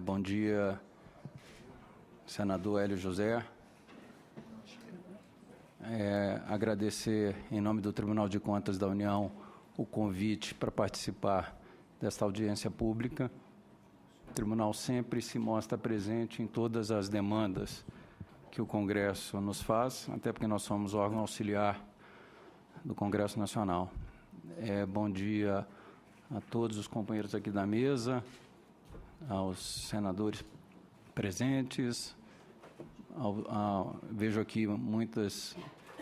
Bom dia, senador Hélio José. Agradecer, em nome do Tribunal de Contas da União, o convite para participar desta audiência pública. O Tribunal sempre se mostra presente em todas as demandas que o Congresso nos faz, até porque nós somos órgão auxiliar do Congresso Nacional. Bom dia a todos os companheiros aqui da mesa, aos senadores presentes. Vejo aqui muitas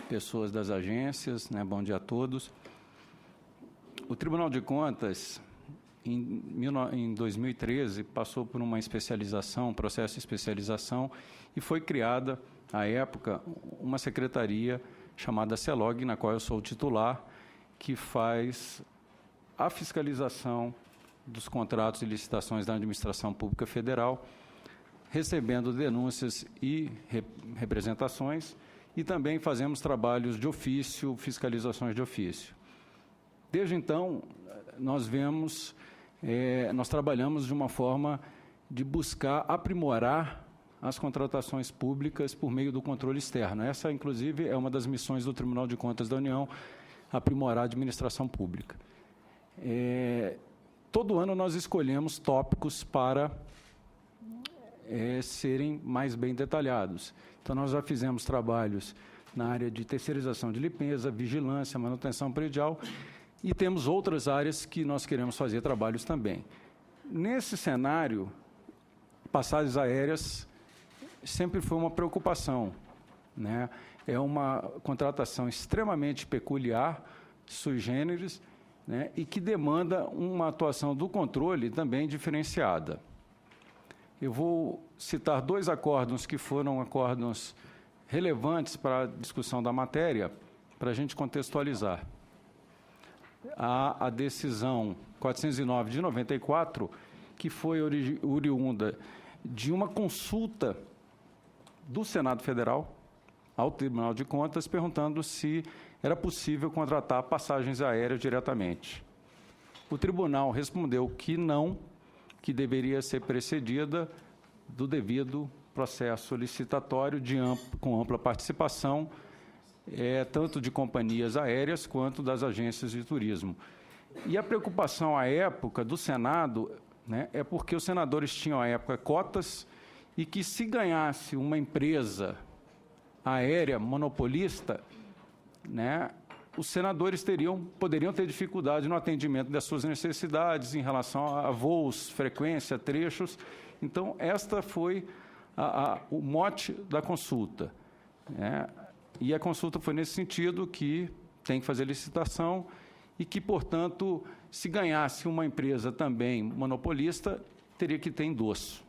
pessoas das agências, né? Bom dia a todos. O Tribunal de Contas, em 2013, passou por uma especialização, um processo de especialização, e foi criada, à época, uma secretaria chamada CELOG, na qual eu sou o titular, que faz a fiscalização dos contratos e licitações da Administração Pública Federal, recebendo denúncias e representações, e também fazemos trabalhos de ofício, fiscalizações de ofício. Desde então, nós trabalhamos de uma forma de buscar aprimorar as contratações públicas por meio do controle externo. Essa, inclusive, é uma das missões do Tribunal de Contas da União, aprimorar a administração pública. Todo ano nós escolhemos tópicos para serem mais bem detalhados. Então, nós já fizemos trabalhos na área de terceirização de limpeza, vigilância, manutenção predial, e temos outras áreas que nós queremos fazer trabalhos também. Nesse cenário, passagens aéreas sempre foi uma preocupação, né? É uma contratação extremamente peculiar, sui generis, né? E que demanda uma atuação do controle também diferenciada. Eu vou citar dois acórdãos que foram acórdãos relevantes para a discussão da matéria, para a gente contextualizar. A decisão 409 de 94, que foi oriunda de uma consulta do Senado Federal ao Tribunal de Contas, perguntando se era possível contratar passagens aéreas diretamente. O tribunal respondeu que não, que deveria ser precedida do devido processo licitatório com ampla participação, tanto de companhias aéreas quanto das agências de turismo. E a preocupação à época do Senado, né, é porque os senadores tinham, à época, cotas, e que, se ganhasse uma empresa aérea monopolista, né, os senadores poderiam ter dificuldade no atendimento das suas necessidades em relação a voos, frequência, trechos. Então, esta foi o mote da consulta, né? E a consulta foi nesse sentido, que tem que fazer licitação e que, portanto, se ganhasse uma empresa também monopolista, teria que ter endosso,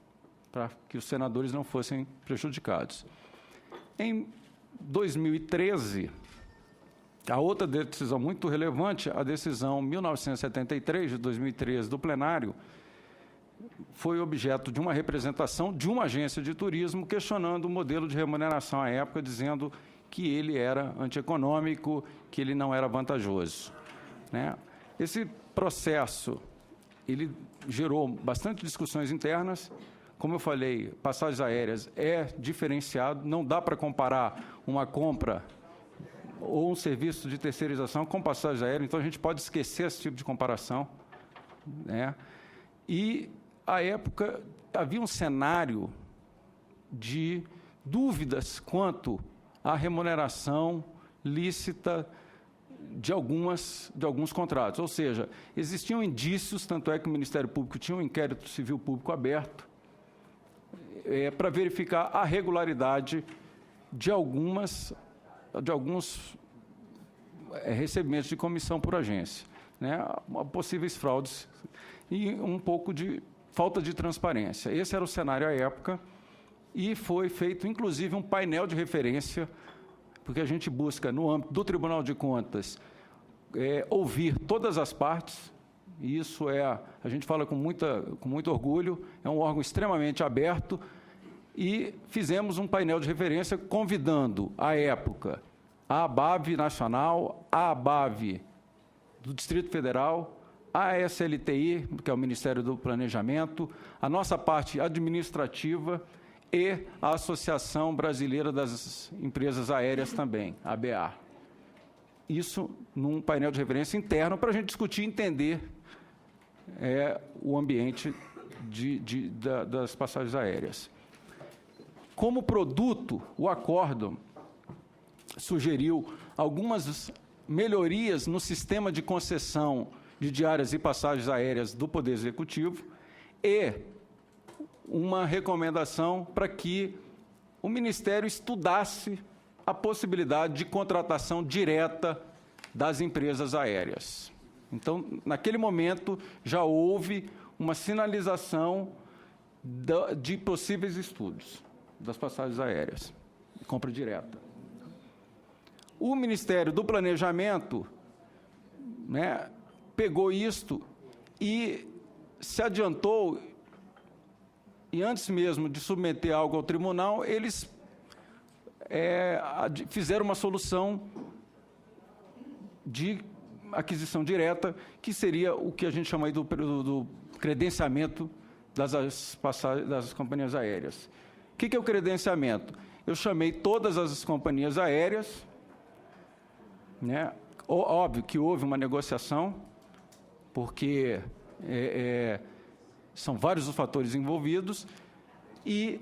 para que os senadores não fossem prejudicados. Em 2013, a outra decisão muito relevante, a decisão 1973, de 2013, do plenário, foi objeto de uma representação de uma agência de turismo questionando o modelo de remuneração à época, dizendo que ele era antieconômico, que ele não era vantajoso, né? Esse processo, ele gerou bastante discussões internas. Como eu falei, passagens aéreas é diferenciado, não dá para comparar uma compra ou um serviço de terceirização com passagens aéreas, então a gente pode esquecer esse tipo de comparação, né? E, à época, havia um cenário de dúvidas quanto à remuneração lícita de alguns contratos. Ou seja, existiam indícios, tanto é que o Ministério Público tinha um inquérito civil público aberto para verificar a regularidade de alguns recebimentos de comissão por agência, né? Possíveis fraudes e um pouco de falta de transparência. Esse era o cenário à época, e foi feito, inclusive, um painel de referência, porque a gente busca, no âmbito do Tribunal de Contas, ouvir todas as partes, e isso a gente fala com muito orgulho, é um órgão extremamente aberto, e fizemos um painel de referência convidando, à época, a ABAV Nacional, a ABAV do Distrito Federal, a SLTI, que é o Ministério do Planejamento, a nossa parte administrativa e a Associação Brasileira das Empresas Aéreas também, a ABA. Isso num painel de referência interno para a gente discutir e entender o ambiente das passagens aéreas. Como produto, o acórdão sugeriu algumas melhorias no sistema de concessão de diárias e passagens aéreas do Poder Executivo e uma recomendação para que o Ministério estudasse a possibilidade de contratação direta das empresas aéreas. Então, naquele momento, já houve uma sinalização de possíveis estudos das passagens aéreas, compra direta. O Ministério do Planejamento, né, pegou isto e se adiantou, e antes mesmo de submeter algo ao tribunal, eles fizeram uma solução de aquisição direta, que seria o que a gente chama aí do credenciamento das companhias aéreas. O que é o credenciamento? Eu chamei todas as companhias aéreas, né? Óbvio que houve uma negociação, porque são vários os fatores envolvidos, e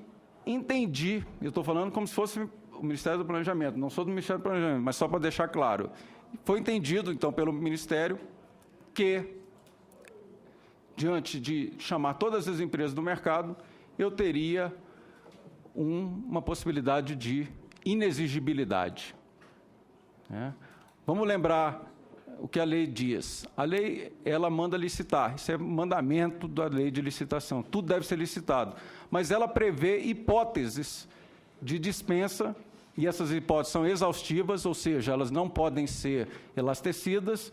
entendi, eu estou falando como se fosse o Ministério do Planejamento, não sou do Ministério do Planejamento, mas só para deixar claro, foi entendido, então, pelo Ministério, que, diante de chamar todas as empresas do mercado, eu teria uma possibilidade de inexigibilidade. Né? Vamos lembrar o que a lei diz. A lei, ela manda licitar, isso é mandamento da lei de licitação, tudo deve ser licitado, mas ela prevê hipóteses de dispensa, e essas hipóteses são exaustivas, ou seja, elas não podem ser elastecidas,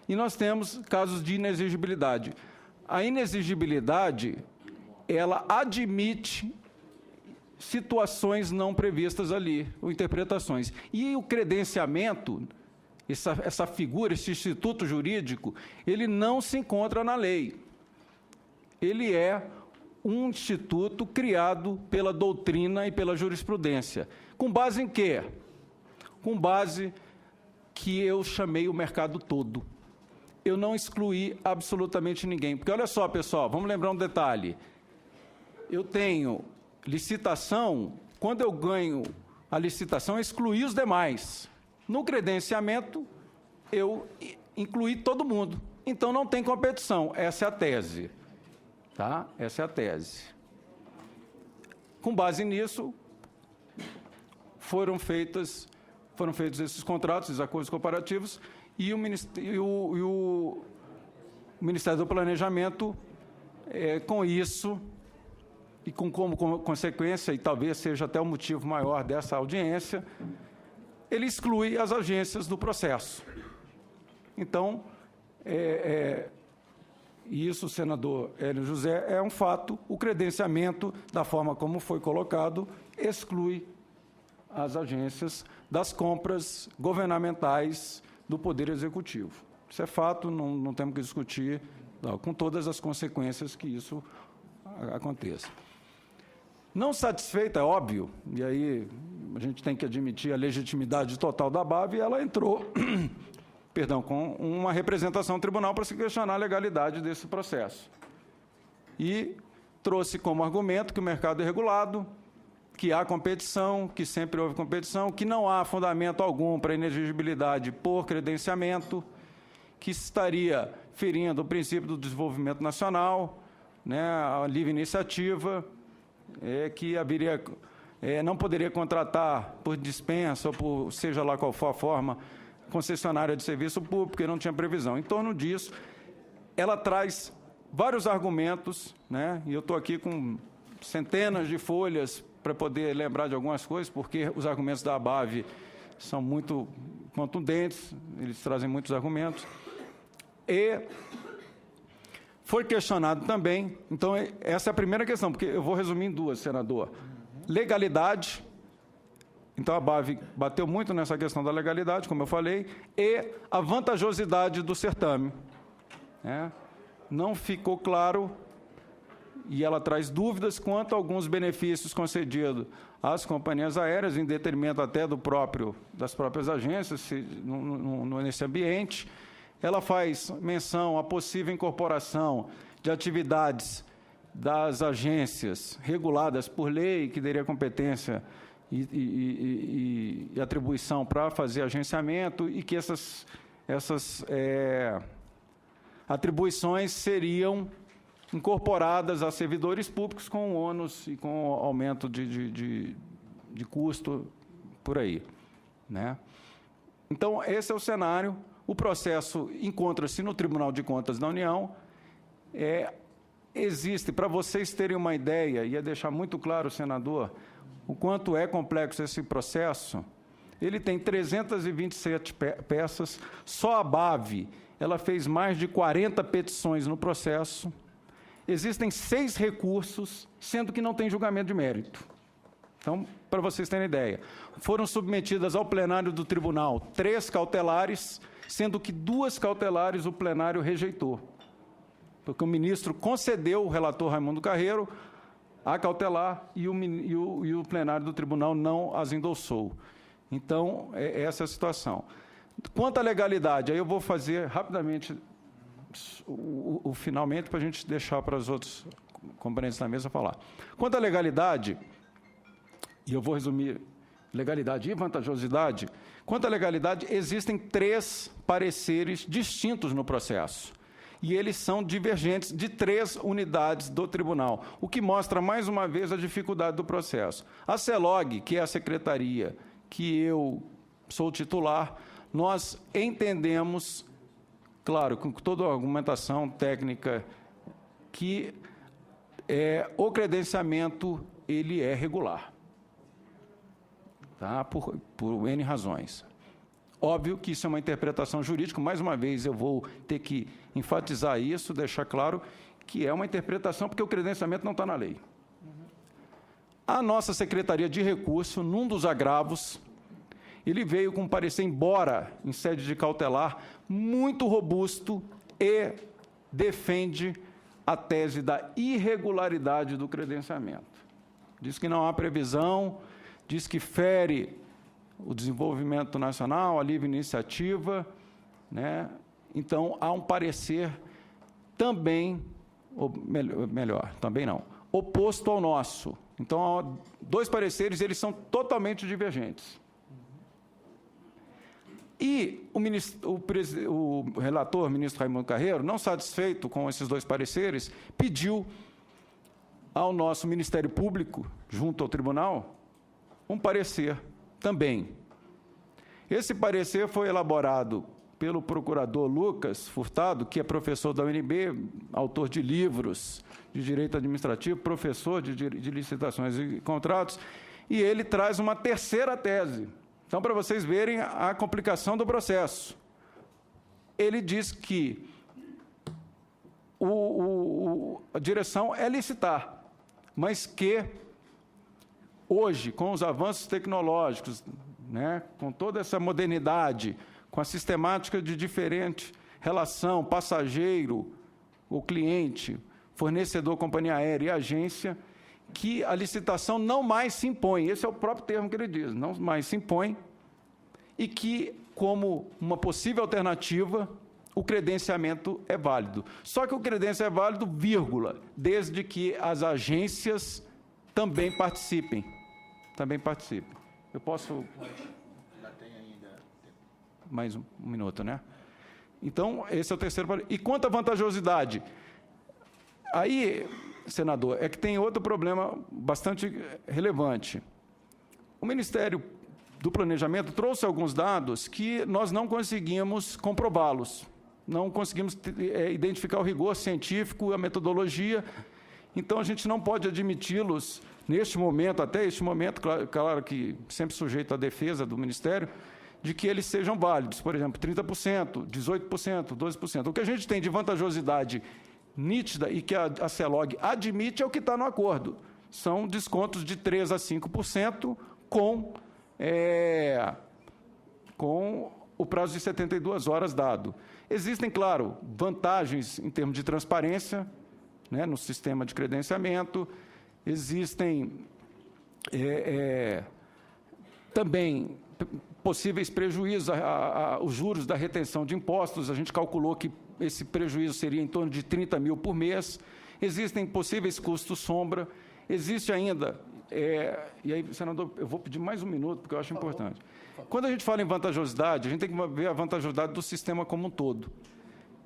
e nós temos casos de inexigibilidade. A inexigibilidade, ela admite situações não previstas ali, ou interpretações. E o credenciamento, essa figura, esse instituto jurídico, ele não se encontra na lei. Ele é um instituto criado pela doutrina e pela jurisprudência. Com base em quê? Com base que eu chamei o mercado todo. Eu não excluí absolutamente ninguém. Porque, olha só, pessoal, vamos lembrar um detalhe. Eu tenho licitação, quando eu ganho a licitação, eu excluí os demais. No credenciamento, eu incluí todo mundo. Então, não tem competição. Essa é a tese. Tá? Essa é a tese. Com base nisso, foram feitos esses contratos, esses acordos comparativos, e o Ministério do Planejamento, com isso, e como consequência, e talvez seja até o motivo maior dessa audiência, ele exclui as agências do processo. Então, e isso, senador Hélio José, é um fato, o credenciamento, da forma como foi colocado, exclui as agências das compras governamentais do Poder Executivo. Isso é fato, não temos que discutir, não, com todas as consequências que isso aconteça. Não satisfeita, é óbvio, e aí a gente tem que admitir a legitimidade total da BAV, e ela entrou com uma representação no tribunal para se questionar a legalidade desse processo. E trouxe como argumento que o mercado é regulado, que há competição, que sempre houve competição, que não há fundamento algum para inexigibilidade por credenciamento, que estaria ferindo o princípio do desenvolvimento nacional, né, a livre iniciativa, que haveria, não poderia contratar por dispensa ou por seja lá qual for a forma, concessionária de serviço público, porque não tinha previsão. Em torno disso, ela traz vários argumentos, né, e eu estou aqui com centenas de folhas para poder lembrar de algumas coisas, porque os argumentos da ABAV são muito contundentes, eles trazem muitos argumentos. E foi questionado também, então essa é a primeira questão, porque eu vou resumir em duas, senador. Legalidade, então a ABAV bateu muito nessa questão da legalidade, como eu falei, e a vantajosidade do certame. não ficou claro, e ela traz dúvidas quanto a alguns benefícios concedidos às companhias aéreas, em detrimento até das próprias agências nesse ambiente. Ela faz menção à possível incorporação de atividades das agências reguladas por lei, que teria competência e atribuição para fazer agenciamento, e que essas atribuições seriam incorporadas a servidores públicos com ônus e com aumento de custo por aí, né? Então, esse é o cenário. O processo encontra-se no Tribunal de Contas da União. Existe, para vocês terem uma ideia, ia deixar muito claro, senador, o quanto é complexo esse processo. Ele tem 327 peças, só a BAV, ela fez mais de 40 petições no processo. Existem 6 recursos, sendo que não tem julgamento de mérito. Então, para vocês terem ideia, foram submetidas ao plenário do tribunal 3 cautelares, sendo que 2 cautelares o plenário rejeitou, porque o ministro concedeu, o relator Raimundo Carreiro, a cautelar, e o plenário do tribunal não as endossou. Então, essa é a situação. Quanto à legalidade, aí eu vou fazer rapidamente finalmente, para a gente deixar para os outros componentes da mesa falar. Quanto à legalidade, e eu vou resumir legalidade e vantajosidade, quanto à legalidade, existem 3 pareceres distintos no processo, e eles são divergentes de 3 unidades do tribunal, o que mostra, mais uma vez, a dificuldade do processo. A CELOG, que é a secretaria que eu sou titular, nós entendemos, claro, com toda a argumentação técnica, que o credenciamento ele é regular, tá? Por N razões. Óbvio que isso é uma interpretação jurídica, mais uma vez eu vou ter que enfatizar isso, deixar claro que é uma interpretação, porque o credenciamento não está na lei. A nossa Secretaria de Recurso, num dos agravos, ele veio com um parecer, embora em sede de cautelar, muito robusto, e defende a tese da irregularidade do credenciamento. Diz que não há previsão, diz que fere o desenvolvimento nacional, a livre iniciativa, né? Então, há um parecer também, ou melhor, também não, oposto ao nosso. Então, há 2 pareceres, eles são totalmente divergentes. E o relator, ministro Raimundo Carreiro, não satisfeito com esses 2 pareceres, pediu ao nosso Ministério Público, junto ao tribunal, um parecer também. Esse parecer foi elaborado pelo procurador Lucas Furtado, que é professor da UNB, autor de livros de direito administrativo, professor de licitações e contratos, e ele traz uma 3ª tese. Então, para vocês verem a complicação do processo. Ele diz que a direção é licitar, mas que hoje, com os avanços tecnológicos, né, com toda essa modernidade, com a sistemática de diferente relação passageiro ou cliente, fornecedor, companhia aérea e agência, que a licitação não mais se impõe. Esse é o próprio termo que ele diz, não mais se impõe, e que, como uma possível alternativa, o credenciamento é válido. Só que o credenciamento é válido, vírgula, desde que as agências também participem. Também participem. Eu posso... Já tem ainda... Mais um minuto, né? Então, esse é o 3º... E quanto à vantajosidade? Aí, senador, é que tem outro problema bastante relevante. O Ministério do Planejamento trouxe alguns dados que nós não conseguimos comprová-los, não conseguimos identificar o rigor científico, a metodologia, então a gente não pode admiti-los neste momento, até este momento, claro que sempre sujeito à defesa do Ministério, de que eles sejam válidos, por exemplo, 30%, 18%, 12%. O que a gente tem de vantajosidade nítida e que a CELOG admite é o que está no acordo. São descontos de 3% a 5% com o prazo de 72 horas dado. Existem, claro, vantagens em termos de transparência, né, no sistema de credenciamento, existem também possíveis prejuízos, os juros da retenção de impostos, a gente calculou que esse prejuízo seria em torno de 30 mil por mês, existem possíveis custos sombra, existe ainda, e aí, senador, eu vou pedir mais um minuto, porque eu acho importante. Quando a gente fala em vantajosidade, a gente tem que ver a vantajosidade do sistema como um todo.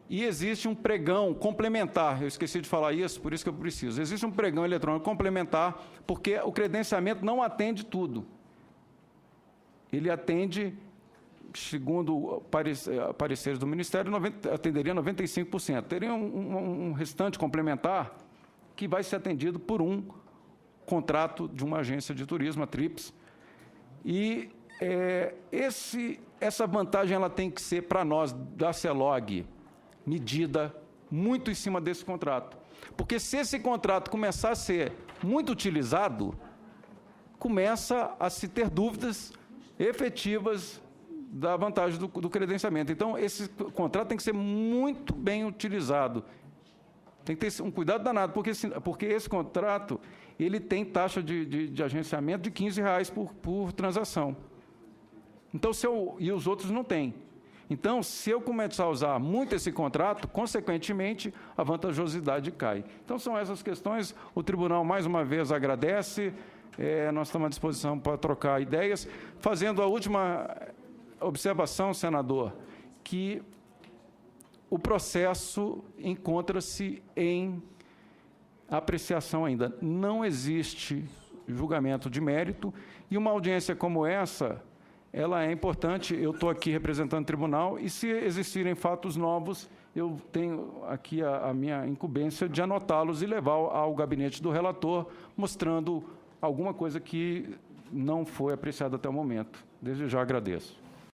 E existe um pregão complementar, eu esqueci de falar isso, por isso que eu preciso. Existe um pregão eletrônico complementar, porque o credenciamento não atende tudo. Ele atende, segundo pareceres do Ministério, atenderia 95%. Teria um restante complementar que vai ser atendido por um contrato de uma agência de turismo, a TRIPS. E essa vantagem ela tem que ser, para nós, da CELOG, medida muito em cima desse contrato. Porque se esse contrato começar a ser muito utilizado, começa a se ter dúvidas efetivas da vantagem do credenciamento. Então, esse contrato tem que ser muito bem utilizado. Tem que ter um cuidado danado, porque esse contrato ele tem taxa de agenciamento de R$15 por transação. Então, e os outros não têm. Então, se eu começar a usar muito esse contrato, consequentemente, a vantajosidade cai. Então, são essas questões. O tribunal, mais uma vez, agradece. Nós estamos à disposição para trocar ideias. Fazendo a última observação, senador, que o processo encontra-se em apreciação ainda. Não existe julgamento de mérito, e uma audiência como essa, ela é importante. Eu estou aqui representando o tribunal, e se existirem fatos novos, eu tenho aqui a minha incumbência de anotá-los e levar ao gabinete do relator, mostrando alguma coisa que não foi apreciada até o momento. Desde já agradeço.